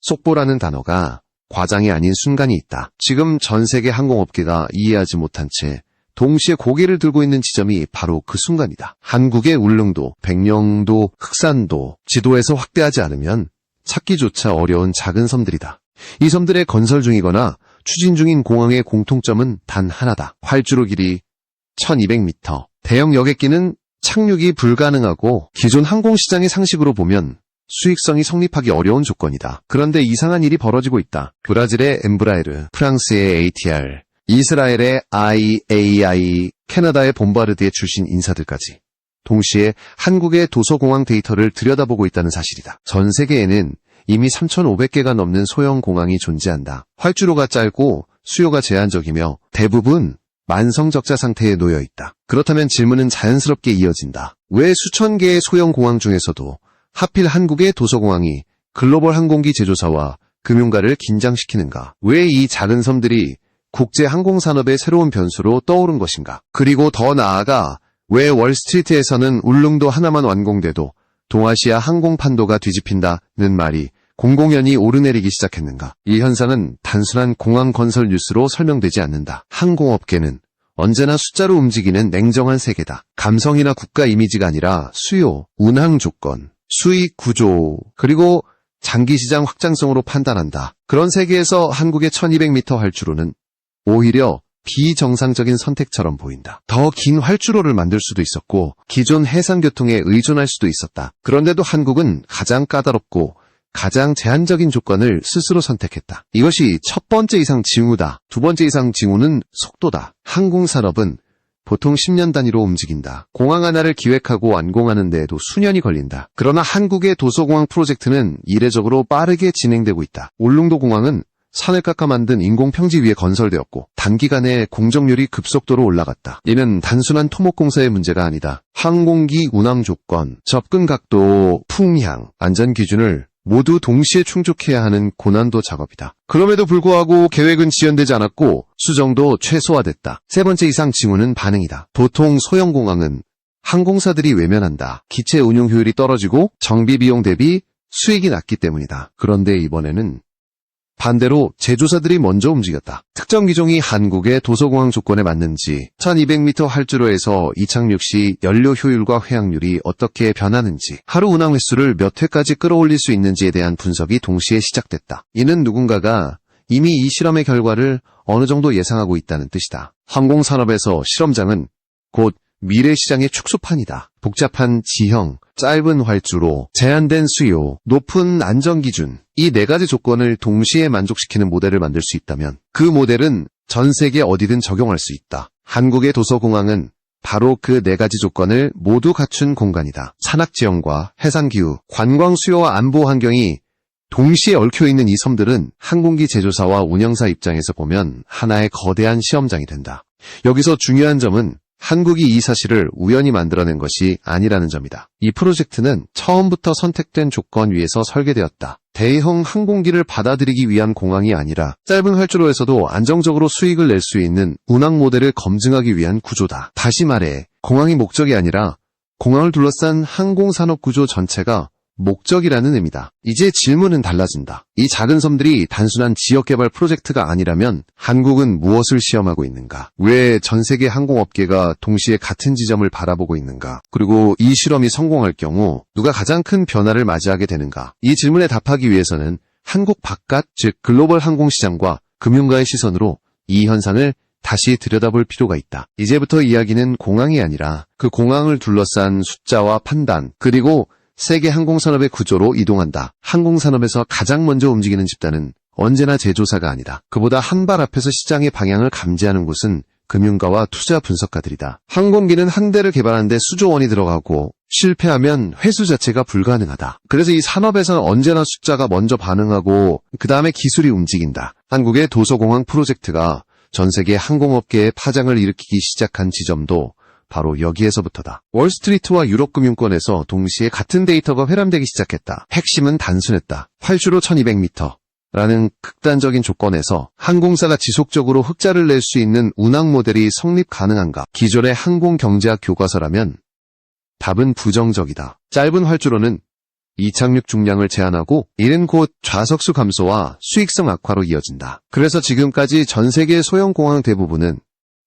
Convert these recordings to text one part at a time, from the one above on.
속보라는 단어가 과장이 아닌 순간이 있다. 지금 전 세계 항공업계가 이해하지 못한 채 동시에 고개를 들고 있는 지점이 바로 그 순간이다. 한국의 울릉도, 백령도, 흑산도 지도에서 확대하지 않으면 찾기조차 어려운 작은 섬들이다. 이 섬들의 건설 중이거나 추진 중인 공항의 공통점은 단 하나다. 활주로 길이 1200m, 대형 여객기는 착륙이 불가능하고 기존 항공시장의 상식으로 보면 수익성이 성립하기 어려운 조건이다. 그런데 이상한 일이 벌어지고 있다. 브라질의 엠브라에르, 프랑스의 ATR, 이스라엘의 IAI, 캐나다의 봄바르디에 출신 인사들까지 동시에 한국의 도서공항 데이터를 들여다보고 있다는 사실이다. 전 세계에는 이미 3,500개가 넘는 소형 공항이 존재한다. 활주로가 짧고 수요가 제한적이며 대부분 만성적자 상태에 놓여 있다. 그렇다면 질문은 자연스럽게 이어진다. 왜 수천 개의 소형 공항 중에서도 하필 한국의 도서공항이 글로벌 항공기 제조사와 금융가를 긴장시키는가? 왜 이 작은 섬들이 국제 항공산업의 새로운 변수로 떠오른 것인가? 그리고 더 나아가 왜 월스트리트에서는 울릉도 하나만 완공돼도 동아시아 항공판도가 뒤집힌다는 말이 공공연히 오르내리기 시작했는가? 이 현상은 단순한 공항 건설 뉴스로 설명되지 않는다. 항공업계는 언제나 숫자로 움직이는 냉정한 세계다. 감성이나 국가 이미지가 아니라 수요, 운항 조건, 수익 구조, 그리고 장기시장 확장성으로 판단한다. 그런 세계에서 한국의 1200m 활주로는 오히려 비정상적인 선택처럼 보인다. 더 긴 활주로를 만들 수도 있었고 기존 해상교통에 의존할 수도 있었다. 그런데도 한국은 가장 까다롭고 가장 제한적인 조건을 스스로 선택했다. 이것이 첫 번째 이상 징후다. 두 번째 이상 징후는 속도다. 항공산업은 보통 10년 단위로 움직인다. 공항 하나를 기획하고 완공하는 데에도 수년이 걸린다. 그러나 한국의 도서공항 프로젝트는 이례적으로 빠르게 진행되고 있다. 울릉도 공항은 산을 깎아 만든 인공평지 위에 건설되었고 단기간에 공정률이 급속도로 올라갔다. 이는 단순한 토목공사의 문제가 아니다. 항공기 운항 조건, 접근 각도, 풍향, 안전 기준을 모두 동시에 충족해야 하는 고난도 작업이다. 그럼에도 불구하고 계획은 지연되지 않았고 수정도 최소화됐다. 세 번째 이상 징후는 반응이다. 보통 소형 공항은 항공사들이 외면한다. 기체 운용 효율이 떨어지고 정비 비용 대비 수익이 낮기 때문이다. 그런데 이번에는 반대로 제조사들이 먼저 움직였다. 특정 기종이 한국의 도서공항 조건에 맞는지, 1200m 활주로에서 이착륙 시 연료 효율과 회항률이 어떻게 변하는지, 하루 운항 횟수를 몇 회까지 끌어올릴 수 있는지에 대한 분석이 동시에 시작됐다. 이는 누군가가 이미 이 실험의 결과를 어느 정도 예상하고 있다는 뜻이다. 항공산업에서 실험장은 곧 미래 시장의 축소판이다. 복잡한 지형, 짧은 활주로, 제한된 수요, 높은 안전기준, 이 네 가지 조건을 동시에 만족시키는 모델을 만들 수 있다면 그 모델은 전 세계 어디든 적용할 수 있다. 한국의 도서공항은 바로 그 네 가지 조건을 모두 갖춘 공간이다. 산악지형과 해상기후, 관광 수요와 안보 환경이 동시에 얽혀있는 이 섬들은 항공기 제조사와 운영사 입장에서 보면 하나의 거대한 시험장이 된다. 여기서 중요한 점은 한국이 이 사실을 우연히 만들어낸 것이 아니라는 점이다. 이 프로젝트는 처음부터 선택된 조건 위에서 설계되었다. 대형 항공기를 받아들이기 위한 공항이 아니라 짧은 활주로에서도 안정적으로 수익을 낼 수 있는 운항 모델을 검증하기 위한 구조다. 다시 말해 공항이 목적이 아니라 공항을 둘러싼 항공산업 구조 전체가 목적이라는 의미다. 이제 질문은 달라진다. 이 작은 섬들이 단순한 지역개발 프로젝트가 아니라면 한국은 무엇을 시험하고 있는가? 왜 전 세계 항공업계가 동시에 같은 지점을 바라보고 있는가? 그리고 이 실험이 성공할 경우 누가 가장 큰 변화를 맞이하게 되는가? 이 질문에 답하기 위해서는 한국 바깥, 즉 글로벌 항공시장과 금융가의 시선으로 이 현상을 다시 들여다볼 필요가 있다. 이제부터 이야기는 공항이 아니라 그 공항을 둘러싼 숫자와 판단, 그리고 세계 항공산업의 구조로 이동한다. 항공산업에서 가장 먼저 움직이는 집단은 언제나 제조사가 아니다. 그보다 한 발 앞에서 시장의 방향을 감지하는 곳은 금융가와 투자 분석가들이다. 항공기는 한 대를 개발하는데 수조 원이 들어가고 실패하면 회수 자체가 불가능하다. 그래서 이 산업에서는 언제나 숫자가 먼저 반응하고 그 다음에 기술이 움직인다. 한국의 도서공항 프로젝트가 전 세계 항공업계에 파장을 일으키기 시작한 지점도 바로 여기에서부터다. 월스트리트와 유럽금융권에서 동시에 같은 데이터가 회람되기 시작했다. 핵심은 단순했다. 활주로 1200m 라는 극단적인 조건에서 항공사가 지속적으로 흑자를 낼 수 있는 운항 모델이 성립 가능한가? 기존의 항공경제학 교과서라면 답은 부정적이다. 짧은 활주로는 이착륙 중량을 제한하고 이는 곧 좌석수 감소와 수익성 악화로 이어진다. 그래서 지금까지 전 세계 소형 공항 대부분은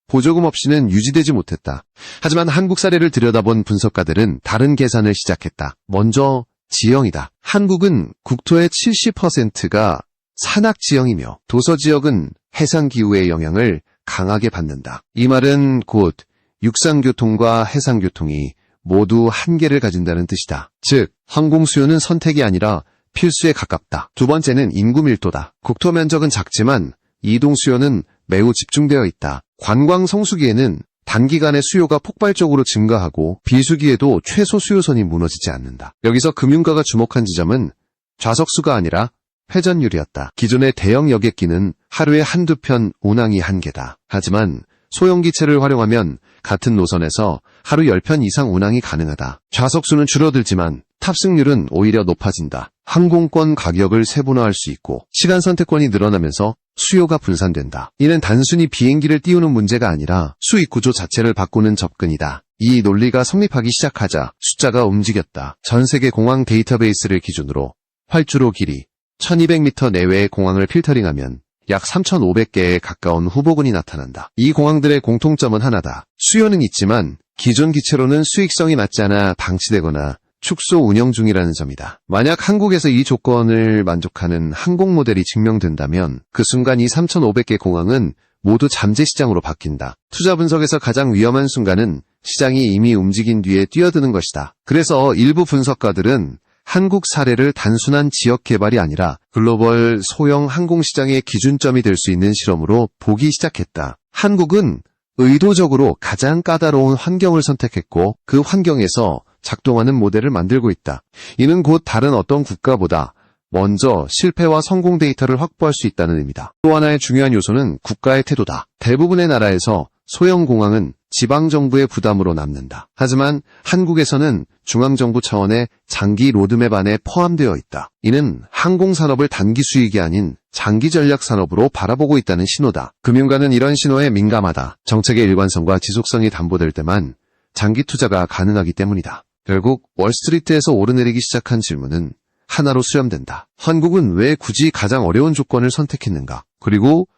보조금 없이는 유지되지 못했다. 하지만 한국 사례를 들여다본 분석가들은 다른 계산을 시작했다. 먼저 지형이다. 한국은 국토의 70%가 산악지형이며 도서지역은 해상기후의 영향을 강하게 받는다. 이 말은 곧 육상교통과 해상교통이 모두 한계를 가진다는 뜻이다. 즉, 항공 수요는 선택이 아니라 필수에 가깝다. 두 번째는 인구 밀도다. 국토 면적은 작지만 이동 수요는 매우 집중되어 있다. 관광 성수기에는 단기간에 수요가 폭발적으로 증가하고 비수기에도 최소 수요선이 무너지지 않는다. 여기서 금융가가 주목한 지점은 좌석수가 아니라 회전율이었다. 기존의 대형 여객기는 하루에 한두 편 운항이 한계다. 하지만 소형기체를 활용하면 같은 노선에서 하루 10편 이상 운항이 가능하다. 좌석수는 줄어들지만 탑승률은 오히려 높아진다. 항공권 가격을 세분화할 수 있고 시간 선택권이 늘어나면서 수요가 분산된다. 이는 단순히 비행기를 띄우는 문제가 아니라 수익 구조 자체를 바꾸는 접근이다. 이 논리가 성립하기 시작하자 숫자가 움직였다. 전 세계 공항 데이터베이스를 기준으로 활주로 길이 1200m 내외의 공항을 필터링하면 약 3,500개에 가까운 후보군이 나타난다. 이 공항들의 공통점은 하나다. 수요는 있지만 기존 기체로는 수익성이 낮지 않아 방치되거나 축소 운영 중이라는 점이다. 만약 한국에서 이 조건을 만족하는 항공 모델이 증명된다면 그 순간 이 3,500개 공항은 모두 잠재 시장으로 바뀐다. 투자 분석에서 가장 위험한 순간은 시장이 이미 움직인 뒤에 뛰어드는 것이다. 그래서 일부 분석가들은 한국 사례를 단순한 지역 개발이 아니라 글로벌 소형 항공시장의 기준점이 될 수 있는 실험으로 보기 시작했다. 한국은 의도적으로 가장 까다로운 환경을 선택했고 그 환경에서 작동하는 모델을 만들고 있다. 이는 곧 다른 어떤 국가보다 먼저 실패와 성공 데이터를 확보할 수 있다는 의미다. 또 하나의 중요한 요소는 국가의 태도다. 대부분의 나라에서 소형 공항은 지방정부의 부담으로 남는다. 하지만 한국에서는 중앙정부 차원의 장기 로드맵 안에 포함되어 있다. 이는 항공산업을 단기 수익이 아닌 장기 전략 산업으로 바라보고 있다는 신호다. 금융가는 이런 신호에 민감하다. 정책의 일관성과 지속성이 담보될 때만 장기 투자가 가능하기 때문이다. 결국 월스트리트에서 오르내리기 시작한 질문은 하나로 수렴된다. 한국은 왜 굳이 가장 어려운 조건을 선택했는가? 그리고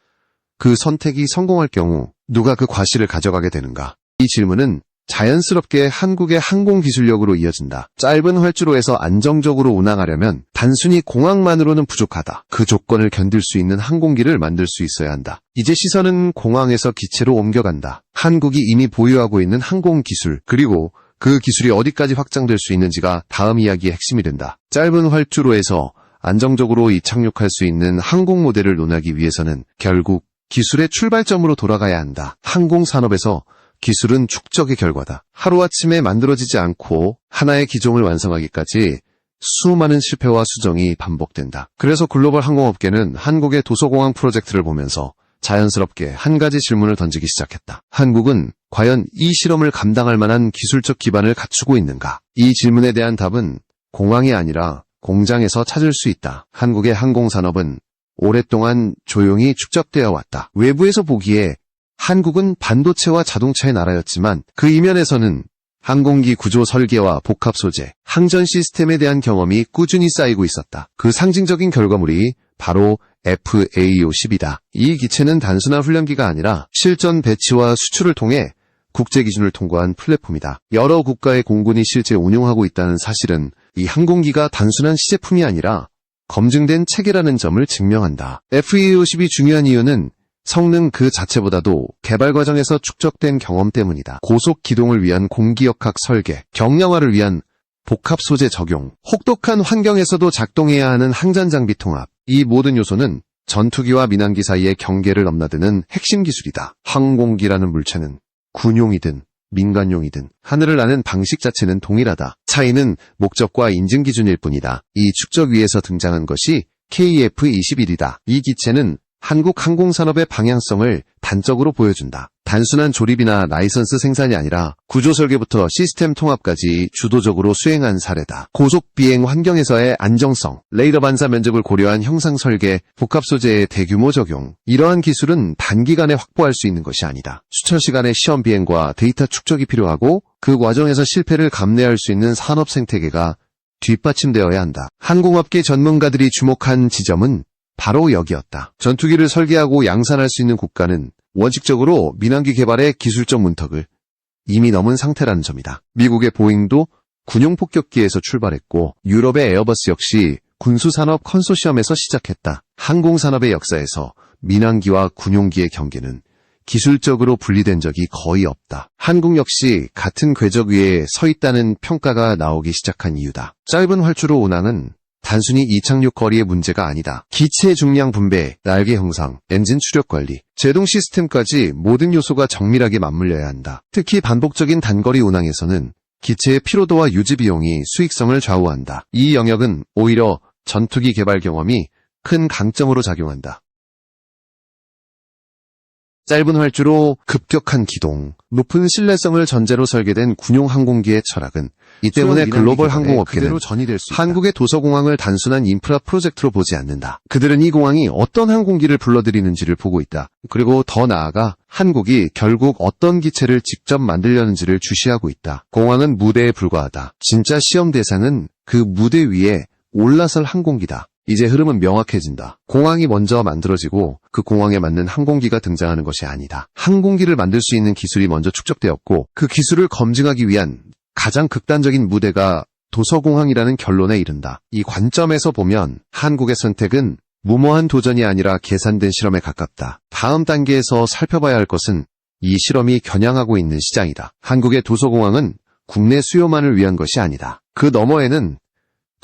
그 선택이 성공할 경우 누가 그 과실을 가져가게 되는가? 이 질문은 자연스럽게 한국의 항공기술력으로 이어진다. 짧은 활주로에서 안정적으로 운항하려면 단순히 공항만으로는 부족하다. 그 조건을 견딜 수 있는 항공기를 만들 수 있어야 한다. 이제 시선은 공항에서 기체로 옮겨간다. 한국이 이미 보유하고 있는 항공기술, 그리고 그 기술이 어디까지 확장될 수 있는지가 다음 이야기의 핵심이 된다. 짧은 활주로에서 안정적으로 이착륙할 수 있는 항공 모델을 논하기 위해서는 결국 기술의 출발점으로 돌아가야 한다. 항공산업에서 기술은 축적의 결과다. 하루아침에 만들어지지 않고 하나의 기종을 완성하기까지 수많은 실패와 수정이 반복된다. 그래서 글로벌 항공업계는 한국의 도서공항 프로젝트를 보면서 자연스럽게 한 가지 질문을 던지기 시작했다. 한국은 과연 이 실험을 감당할 만한 기술적 기반을 갖추고 있는가? 이 질문에 대한 답은 공항이 아니라 공장에서 찾을 수 있다. 한국의 항공산업은 오랫동안 조용히 축적되어 왔다. 외부에서 보기에 한국은 반도체와 자동차의 나라였지만 그 이면에서는 항공기 구조 설계와 복합 소재, 항전 시스템에 대한 경험이 꾸준히 쌓이고 있었다. 그 상징적인 결과물이 바로 FA50이다. 이 기체는 단순한 훈련기가 아니라 실전 배치와 수출을 통해 국제 기준을 통과한 플랫폼이다. 여러 국가의 공군이 실제 운용하고 있다는 사실은 이 항공기가 단순한 시제품이 아니라 검증된 체계라는 점을 증명한다. FA50이 중요한 이유는 성능 그 자체보다도 개발 과정에서 축적된 경험 때문이다. 고속 기동을 위한 공기역학 설계, 경량화를 위한 복합 소재 적용, 혹독한 환경에서도 작동해야 하는 항전 장비 통합, 이 모든 요소는 전투기와 민항기 사이의 경계를 넘나드는 핵심 기술이다. 항공기라는 물체는 군용이든 민간용이든 하늘을 나는 방식 자체는 동일하다. 차이는 목적과 인증 기준일 뿐이다. 이 축적 위에서 등장한 것이 KF-21이다. 이 기체는 한국 항공산업의 방향성을 단적으로 보여준다. 단순한 조립이나 라이선스 생산이 아니라 구조 설계부터 시스템 통합까지 주도적으로 수행한 사례다. 고속 비행 환경에서의 안정성, 레이더 반사 면적을 고려한 형상 설계, 복합 소재의 대규모 적용. 이러한 기술은 단기간에 확보할 수 있는 것이 아니다. 수천 시간의 시험 비행과 데이터 축적이 필요하고 그 과정에서 실패를 감내할 수 있는 산업 생태계가 뒷받침되어야 한다. 항공업계 전문가들이 주목한 지점은 바로 여기였다. 전투기를 설계하고 양산할 수 있는 국가는 원칙적으로 민항기 개발의 기술적 문턱을 이미 넘은 상태라는 점이다. 미국의 보잉도 군용 폭격기에서 출발했고 유럽의 에어버스 역시 군수산업 컨소시엄에서 시작했다. 항공산업의 역사에서 민항기와 군용기의 경계는 기술적으로 분리된 적이 거의 없다. 한국 역시 같은 궤적 위에 서 있다는 평가가 나오기 시작한 이유다. 짧은 활주로 운항은 단순히 이착륙 거리의 문제가 아니다. 기체 중량 분배, 날개 형상, 엔진 추력 관리, 제동 시스템까지 모든 요소가 정밀하게 맞물려야 한다. 특히 반복적인 단거리 운항에서는 기체의 피로도와 유지 비용이 수익성을 좌우한다. 이 영역은 오히려 전투기 개발 경험이 큰 강점으로 작용한다. 짧은 활주로, 급격한 기동, 높은 신뢰성을 전제로 설계된 군용 항공기의 철학은 이 때문에 글로벌 항공업계는 한국의 도서공항을 단순한 인프라 프로젝트로 보지 않는다. 그들은 이 공항이 어떤 항공기를 불러들이는지를 보고 있다. 그리고 더 나아가 한국이 결국 어떤 기체를 직접 만들려는지를 주시하고 있다. 공항은 무대에 불과하다. 진짜 시험 대상은 그 무대 위에 올라설 항공기다. 이제 흐름은 명확해진다. 공항이 먼저 만들어지고 그 공항에 맞는 항공기가 등장하는 것이 아니다. 항공기를 만들 수 있는 기술이 먼저 축적되었고 그 기술을 검증하기 위한 가장 극단적인 무대가 도서공항이라는 결론에 이른다. 이 관점에서 보면 한국의 선택은 무모한 도전이 아니라 계산된 실험에 가깝다. 다음 단계에서 살펴봐야 할 것은 이 실험이 겨냥하고 있는 시장이다. 한국의 도서공항은 국내 수요만을 위한 것이 아니다. 그 너머에는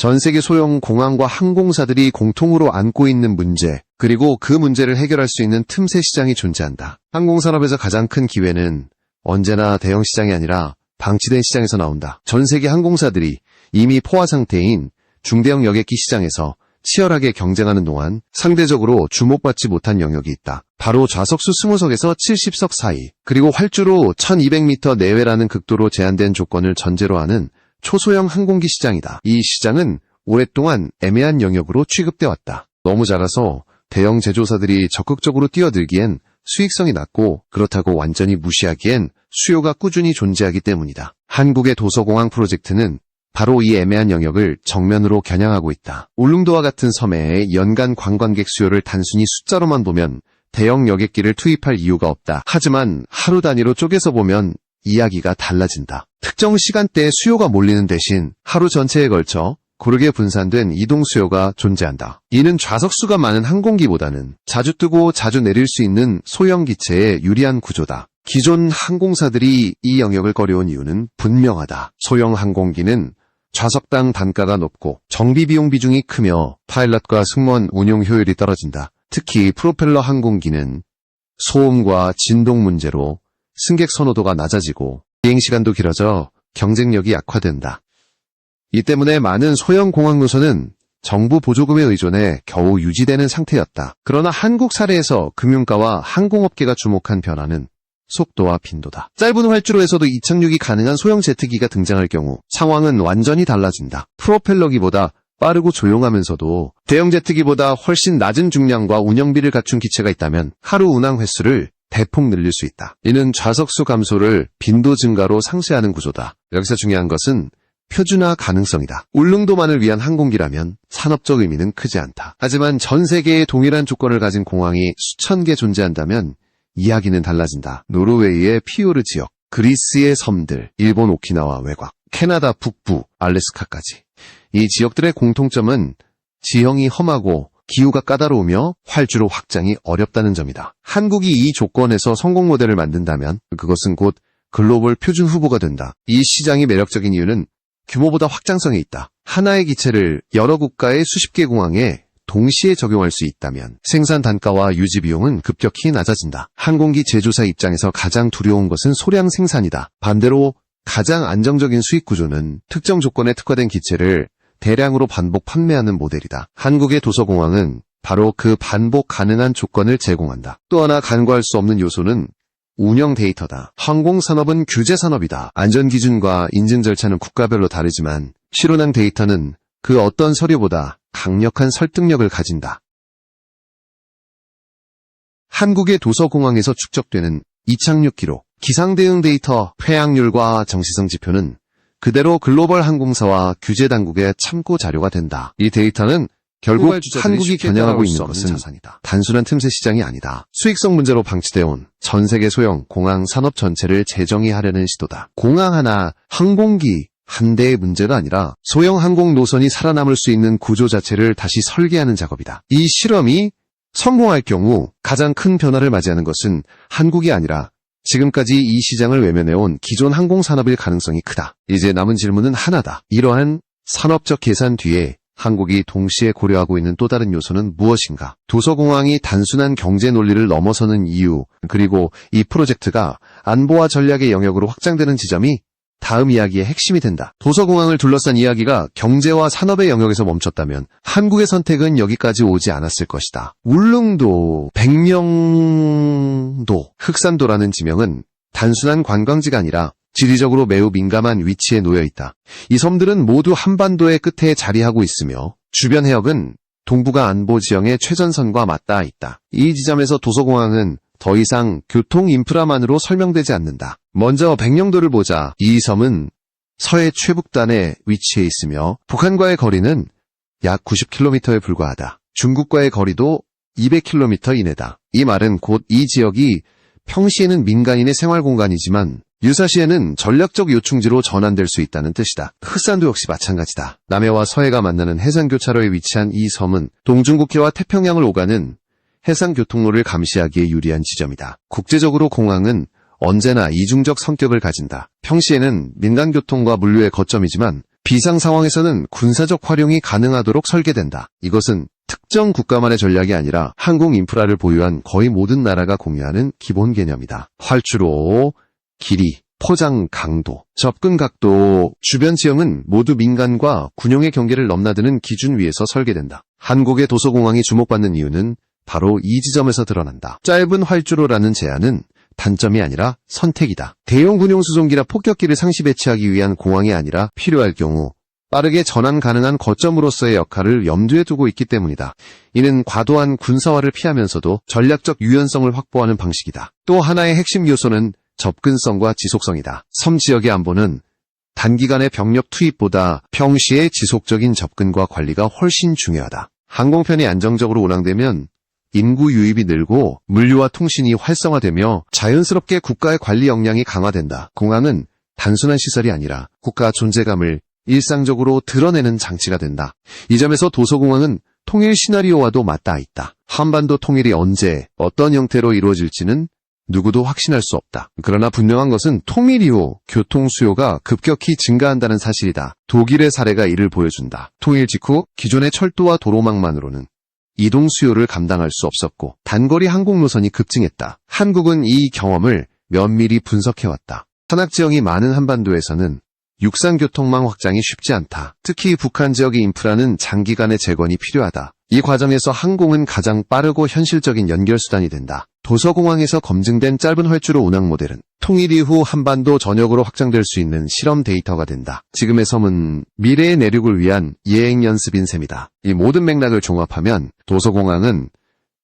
전 세계 소형 공항과 항공사들이 공통으로 안고 있는 문제, 그리고 그 문제를 해결할 수 있는 틈새 시장이 존재한다. 항공산업에서 가장 큰 기회는 언제나 대형 시장이 아니라 방치된 시장에서 나온다. 전 세계 항공사들이 이미 포화 상태인 중대형 여객기 시장에서 치열하게 경쟁하는 동안 상대적으로 주목받지 못한 영역이 있다. 바로 좌석수 20석에서 70석 사이, 그리고 활주로 1200m 내외라는 극도로 제한된 조건을 전제로 하는 초소형 항공기 시장이다. 이 시장은 오랫동안 애매한 영역으로 취급돼 왔다. 너무 작아서 대형 제조사들이 적극적으로 뛰어들기엔 수익성이 낮고 그렇다고 완전히 무시하기엔 수요가 꾸준히 존재하기 때문이다. 한국의 도서공항 프로젝트는 바로 이 애매한 영역을 정면으로 겨냥하고 있다. 울릉도와 같은 섬의 연간 관광객 수요를 단순히 숫자로만 보면 대형 여객기를 투입할 이유가 없다. 하지만 하루 단위로 쪼개서 보면 이야기가 달라진다. 특정 시간대에 수요가 몰리는 대신 하루 전체에 걸쳐 고르게 분산된 이동 수요가 존재한다. 이는 좌석수가 많은 항공기보다는 자주 뜨고 자주 내릴 수 있는 소형 기체의 유리한 구조다. 기존 항공사들이 이 영역을 꺼려온 이유는 분명하다. 소형 항공기는 좌석당 단가가 높고 정비 비용 비중이 크며 파일럿과 승무원 운용 효율이 떨어진다. 특히 프로펠러 항공기는 소음과 진동 문제로 승객 선호도가 낮아지고 비행시간도 길어져 경쟁력이 약화된다. 이 때문에 많은 소형 공항 노선은 정부 보조금에 의존해 겨우 유지되는 상태였다. 그러나 한국 사례에서 금융가와 항공업계가 주목한 변화는 속도와 빈도다. 짧은 활주로에서도 이착륙이 가능한 소형 제트기가 등장할 경우 상황은 완전히 달라진다. 프로펠러기보다 빠르고 조용하면서도 대형 제트기보다 훨씬 낮은 중량과 운영비를 갖춘 기체가 있다면 하루 운항 횟수를 대폭 늘릴 수 있다. 이는 좌석수 감소를 빈도 증가로 상쇄하는 구조다. 여기서 중요한 것은 표준화 가능성이다. 울릉도만을 위한 항공기라면 산업적 의미는 크지 않다. 하지만 전 세계에 동일한 조건을 가진 공항이 수천 개 존재한다면 이야기는 달라진다. 노르웨이의 피요르 지역, 그리스의 섬들, 일본 오키나와 외곽, 캐나다 북부, 알래스카까지. 이 지역들의 공통점은 지형이 험하고 기후가 까다로우며 활주로 확장이 어렵다는 점이다. 한국이 이 조건에서 성공 모델을 만든다면 그것은 곧 글로벌 표준 후보가 된다. 이 시장이 매력적인 이유는 규모보다 확장성에 있다. 하나의 기체를 여러 국가의 수십 개 공항에 동시에 적용할 수 있다면 생산 단가와 유지 비용은 급격히 낮아진다. 항공기 제조사 입장에서 가장 두려운 것은 소량 생산이다. 반대로 가장 안정적인 수익 구조는 특정 조건에 특화된 기체를 대량으로 반복 판매하는 모델이다. 한국의 도서공항은 바로 그 반복 가능한 조건을 제공한다. 또 하나 간과할 수 없는 요소는 운영 데이터다. 항공산업은 규제 산업이다. 안전기준과 인증 절차는 국가별로 다르지만 실운항 데이터는 그 어떤 서류보다 강력한 설득력을 가진다. 한국의 도서공항에서 축적되는 이착륙 기록, 기상대응 데이터, 폐항률과 정시성 지표는 그대로 글로벌 항공사와 규제 당국의 참고 자료가 된다. 이 데이터는 결국 한국이 겨냥하고 있는 것은 자산이다. 단순한 틈새 시장이 아니다. 수익성 문제로 방치되어 온 전 세계 소형 공항 산업 전체를 재정의하려는 시도다. 공항 하나, 항공기 한 대의 문제가 아니라 소형 항공 노선이 살아남을 수 있는 구조 자체를 다시 설계하는 작업이다. 이 실험이 성공할 경우 가장 큰 변화를 맞이하는 것은 한국이 아니라 지금까지 이 시장을 외면해온 기존 항공산업일 가능성이 크다. 이제 남은 질문은 하나다. 이러한 산업적 계산 뒤에 한국이 동시에 고려하고 있는 또 다른 요소는 무엇인가? 도서공항이 단순한 경제 논리를 넘어서는 이유, 그리고 이 프로젝트가 안보와 전략의 영역으로 확장되는 지점이 다음 이야기의 핵심이 된다. 도서공항을 둘러싼 이야기가 경제와 산업의 영역에서 멈췄다면 한국의 선택은 여기까지 오지 않았을 것이다. 울릉도, 백령도, 흑산도라는 지명은 단순한 관광지가 아니라 지리적으로 매우 민감한 위치에 놓여 있다. 이 섬들은 모두 한반도의 끝에 자리하고 있으며 주변 해역은 동북아 안보 지형의 최전선과 맞닿아 있다. 이 지점에서 도서공항은 더 이상 교통 인프라만으로 설명되지 않는다. 먼저 백령도를 보자. 이 섬은 서해 최북단에 위치해 있으며 북한과의 거리는 약 90km에 불과하다. 중국과의 거리도 200km 이내다. 이 말은 곧 이 지역이 평시에는 민간인의 생활 공간이지만 유사시에는 전략적 요충지로 전환될 수 있다는 뜻이다. 흑산도 역시 마찬가지다. 남해와 서해가 만나는 해상교차로에 위치한 이 섬은 동중국해와 태평양을 오가는 해상교통로를 감시하기에 유리한 지점이다. 국제적으로 공항은 언제나 이중적 성격을 가진다. 평시에는 민간교통과 물류의 거점이지만 비상 상황에서는 군사적 활용이 가능하도록 설계된다. 이것은 특정 국가만의 전략이 아니라 항공 인프라를 보유한 거의 모든 나라가 공유하는 기본 개념이다. 활주로, 길이, 포장 강도, 접근 각도, 주변 지형은 모두 민간과 군용의 경계를 넘나드는 기준 위에서 설계된다. 한국의 도서공항이 주목받는 이유는 바로 이 지점에서 드러난다. 짧은 활주로라는 제한은 단점이 아니라 선택이다. 대형 군용 수송기나 폭격기를 상시 배치하기 위한 공항이 아니라 필요할 경우 빠르게 전환 가능한 거점으로서의 역할을 염두에 두고 있기 때문이다. 이는 과도한 군사화를 피하면서도 전략적 유연성을 확보하는 방식이다. 또 하나의 핵심 요소는 접근성과 지속성이다. 섬 지역의 안보는 단기간의 병력 투입보다 평시의 지속적인 접근과 관리가 훨씬 중요하다. 항공편이 안정적으로 운항되면 인구 유입이 늘고 물류와 통신이 활성화되며 자연스럽게 국가의 관리 역량이 강화된다. 공항은 단순한 시설이 아니라 국가 존재감을 일상적으로 드러내는 장치가 된다. 이 점에서 도서공항은 통일 시나리오와도 맞닿아 있다. 한반도 통일이 언제, 어떤 형태로 이루어질지는 누구도 확신할 수 없다. 그러나 분명한 것은 통일 이후 교통 수요가 급격히 증가한다는 사실이다. 독일의 사례가 이를 보여준다. 통일 직후 기존의 철도와 도로망만으로는 이동 수요를 감당할 수 없었고 단거리 항공 노선이 급증했다. 한국은 이 경험을 면밀히 분석해왔다. 산악지형이 많은 한반도에서는 육상교통망 확장이 쉽지 않다. 특히 북한 지역의 인프라는 장기간의 재건이 필요하다. 이 과정에서 항공은 가장 빠르고 현실적인 연결수단이 된다. 도서공항에서 검증된 짧은 활주로 운항 모델은 통일 이후 한반도 전역으로 확장될 수 있는 실험 데이터가 된다. 지금의 섬은 미래의 내륙을 위한 예행 연습인 셈이다. 이 모든 맥락을 종합하면 도서공항은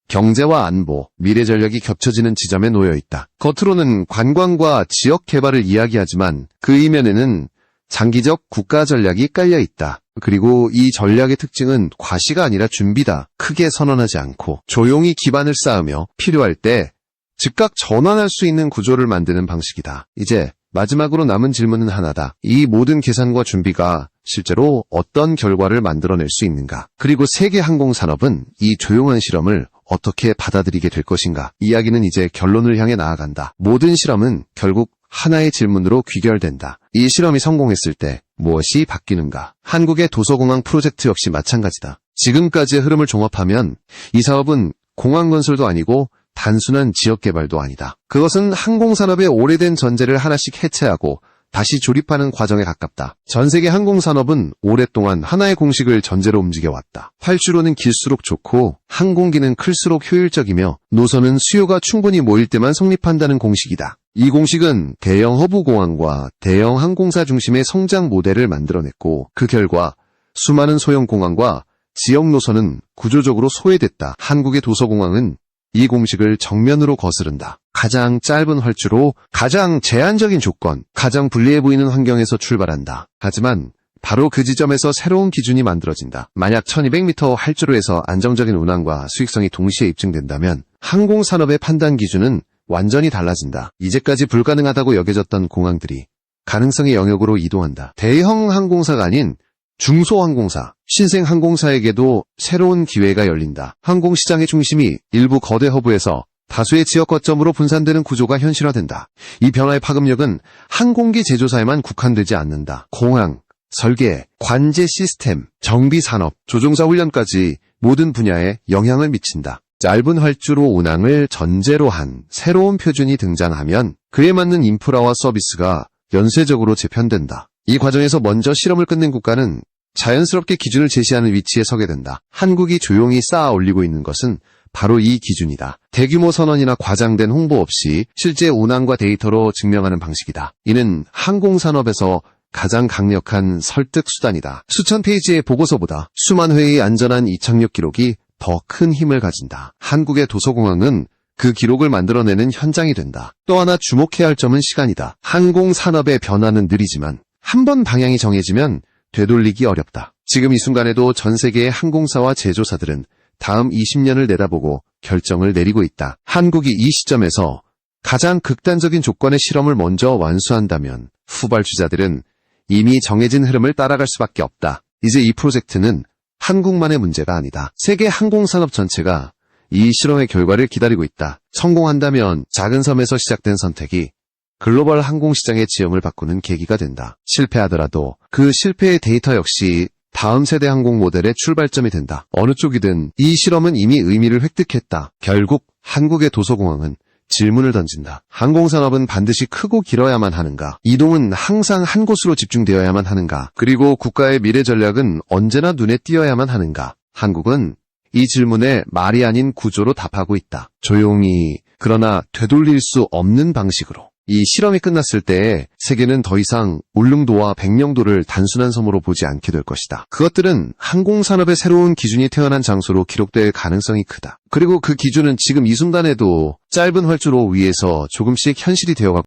경제와 안보, 미래 전략이 겹쳐지는 지점에 놓여 있다. 겉으로는 관광과 지역 개발을 이야기하지만 그 이면에는 장기적 국가 전략이 깔려 있다. 그리고 이 전략의 특징은 과시가 아니라 준비다. 크게 선언하지 않고 조용히 기반을 쌓으며 필요할 때 즉각 전환할 수 있는 구조를 만드는 방식이다. 이제 마지막으로 남은 질문은 하나다. 이 모든 계산과 준비가 실제로 어떤 결과를 만들어낼 수 있는가? 그리고 세계 항공산업은 이 조용한 실험을 어떻게 받아들이게 될 것인가? 이야기는 이제 결론을 향해 나아간다. 모든 실험은 결국 하나의 질문으로 귀결된다. 이 실험이 성공했을 때 무엇이 바뀌는가? 한국의 도서공항 프로젝트 역시 마찬가지다. 지금까지의 흐름을 종합하면 이 사업은 공항 건설도 아니고 단순한 지역 개발도 아니다. 그것은 항공산업의 오래된 전제를 하나씩 해체하고 다시 조립하는 과정에 가깝다. 전 세계 항공산업은 오랫동안 하나의 공식을 전제로 움직여왔다. 활주로는 길수록 좋고 항공기는 클수록 효율적이며 노선은 수요가 충분히 모일 때만 성립한다는 공식이다. 이 공식은 대형 허브공항과 대형 항공사 중심의 성장 모델을 만들어냈고 그 결과 수많은 소형 공항과 지역 노선은 구조적으로 소외됐다. 한국의 도서공항은 이 공식을 정면으로 거스른다. 가장 짧은 활주로, 가장 제한적인 조건, 가장 불리해 보이는 환경에서 출발한다. 하지만 바로 그 지점에서 새로운 기준이 만들어진다. 만약 1200m 활주로에서 안정적인 운항과 수익성이 동시에 입증된다면 항공산업의 판단 기준은 완전히 달라진다. 이제까지 불가능하다고 여겨졌던 공항들이 가능성의 영역으로 이동한다. 대형 항공사가 아닌 중소항공사, 신생항공사에게도 새로운 기회가 열린다. 항공시장의 중심이 일부 거대 허브에서 다수의 지역 거점으로 분산되는 구조가 현실화된다. 이 변화의 파급력은 항공기 제조사에만 국한되지 않는다. 공항, 설계, 관제 시스템, 정비 산업, 조종사 훈련까지 모든 분야에 영향을 미친다. 짧은 활주로 운항을 전제로 한 새로운 표준이 등장하면 그에 맞는 인프라와 서비스가 연쇄적으로 재편된다. 이 과정에서 먼저 실험을 끝낸 국가는 자연스럽게 기준을 제시하는 위치에 서게 된다. 한국이 조용히 쌓아 올리고 있는 것은 바로 이 기준이다. 대규모 선언이나 과장된 홍보 없이 실제 운항과 데이터로 증명하는 방식이다. 이는 항공산업에서 가장 강력한 설득 수단이다. 수천 페이지의 보고서보다 수만 회의 안전한 이착륙 기록이 더 큰 힘을 가진다. 한국의 도서공항은 그 기록을 만들어내는 현장이 된다. 또 하나 주목해야 할 점은 시간이다. 항공산업의 변화는 느리지만 한 번 방향이 정해지면 되돌리기 어렵다. 지금 이 순간에도 전 세계의 항공사와 제조사들은 다음 20년을 내다보고 결정을 내리고 있다. 한국이 이 시점에서 가장 극단적인 조건의 실험을 먼저 완수한다면 후발주자들은 이미 정해진 흐름을 따라갈 수밖에 없다. 이제 이 프로젝트는 한국만의 문제가 아니다. 세계 항공산업 전체가 이 실험의 결과를 기다리고 있다. 성공한다면 작은 섬에서 시작된 선택이 글로벌 항공시장의 지형을 바꾸는 계기가 된다. 실패하더라도 그 실패의 데이터 역시 다음 세대 항공 모델의 출발점이 된다. 어느 쪽이든 이 실험은 이미 의미를 획득했다. 결국 한국의 도서공항은 질문을 던진다. 항공산업은 반드시 크고 길어야만 하는가? 이동은 항상 한 곳으로 집중되어야만 하는가? 그리고 국가의 미래 전략은 언제나 눈에 띄어야만 하는가? 한국은 이 질문에 말이 아닌 구조로 답하고 있다. 조용히, 그러나 되돌릴 수 없는 방식으로. 이 실험이 끝났을 때 세계는 더 이상 울릉도와 백령도를 단순한 섬으로 보지 않게 될 것이다. 그것들은 항공산업의 새로운 기준이 태어난 장소로 기록될 가능성이 크다. 그리고 그 기준은 지금 이 순간에도 짧은 활주로 위에서 조금씩 현실이 되어가고